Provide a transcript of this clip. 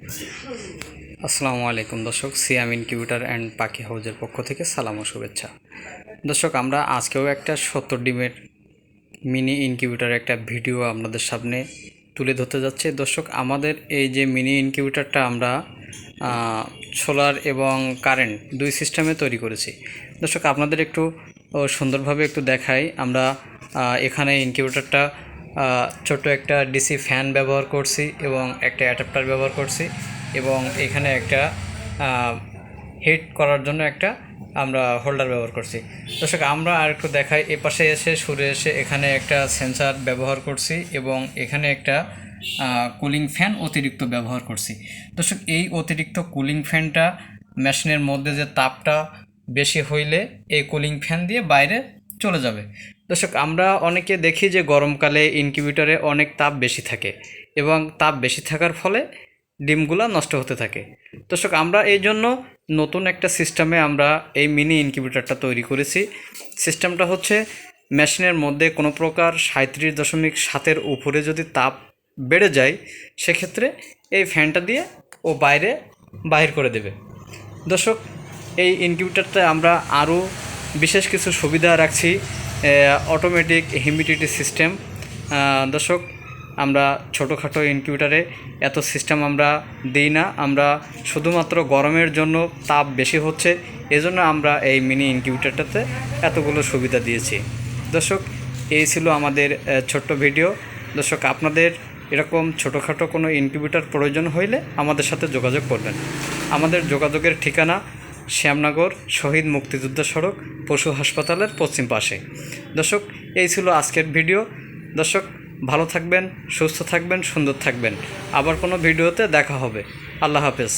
আসসালামু আলাইকুম দর্শক, সিয়াম ইনকিউবেটর অ্যান্ড পাখি হাউজের পক্ষ থেকে সালাম ও শুভেচ্ছা। দর্শক, আমরা আজকেও একটা 70 ডিমের মিনি ইনকিউবেটরের একটা ভিডিও আপনাদের সামনে তুলে ধরতে যাচ্ছি। দর্শক, আমাদের এই যে মিনি ইনকিউবেটরটা আমরা সোলার এবং কারেন্ট দুই সিস্টেমে তৈরি করেছি। দর্শক, আপনাদের একটু সুন্দরভাবে একটু দেখাই। আমরা এখানে ইনকিউবেটরটা ছোট্ট একটা ডিসি ফ্যান ব্যবহার করছি এবং একটা অ্যাডাপ্টার ব্যবহার করছি এবং এখানে একটা হিট করার জন্য একটা আমরা হোল্ডার ব্যবহার করছি। দর্শক, আমরা আর একটু দেখাই। এপাশে এসে সরে এসে এখানে একটা সেন্সার ব্যবহার করছি এবং এখানে একটা কুলিং ফ্যান অতিরিক্ত ব্যবহার করছি। দর্শক, এই অতিরিক্ত কুলিং ফ্যানটা মেশিনের মধ্যে যে তাপটা বেশি হইলে এই কুলিং ফ্যান দিয়ে বাইরে চলে যাবে। দর্শক, আমরা অনেকে দেখি যে গরমকালে ইনকিউবেটরে অনেক তাপ বেশি থাকে এবং তাপ বেশি থাকার ফলে ডিমগুলো নষ্ট হতে থাকে। দর্শক, আমরা এই জন্য নতুন একটা সিস্টেমে আমরা এই মিনি ইনকিউবেটরটা তৈরি করেছি। সিস্টেমটা হচ্ছে মেশিনের মধ্যে কোনো প্রকার 37.7-এর উপরে যদি তাপ বেড়ে যায় সেক্ষেত্রে এই ফ্যানটা দিয়ে ও বাহির করে দেবে। দর্শক, এই ইনকিউবেটরটা আমরা আরও বিশেষ কিছু সুবিধা রাখছি। Automatic humidity system. দর্শক, আমরা ছোটোখাটো ইনকিউবেটরে এত সিস্টেম আমরা দিই না। আমরা শুধুমাত্র গরমের জন্য তাপ বেশি হচ্ছে এজন্য আমরা এই মিনি ইনকিউবেটরটাতে এতগুলো সুবিধা দিয়েছি। দর্শক, এই ছিল আমাদের ছোট্ট ভিডিও। দর্শক, আপনাদের এরকম ছোটোখাটো কোনো ইনকিউবেটর প্রয়োজন হইলে আমাদের সাথে যোগাযোগ করবেন। আমাদের যোগাযোগের ঠিকানা শ্যামনগর শহীদ মুক্তিযোদ্ধা সড়ক, পশু হাসপাতালের পশ্চিম পাশে। দর্শক, এই ছিল আজকের ভিডিও। দর্শক, ভালো থাকবেন, সুস্থ থাকবেন, সুন্দর থাকবেন। আবার কোনো ভিডিওতে দেখা হবে। আল্লাহ হাফেজ।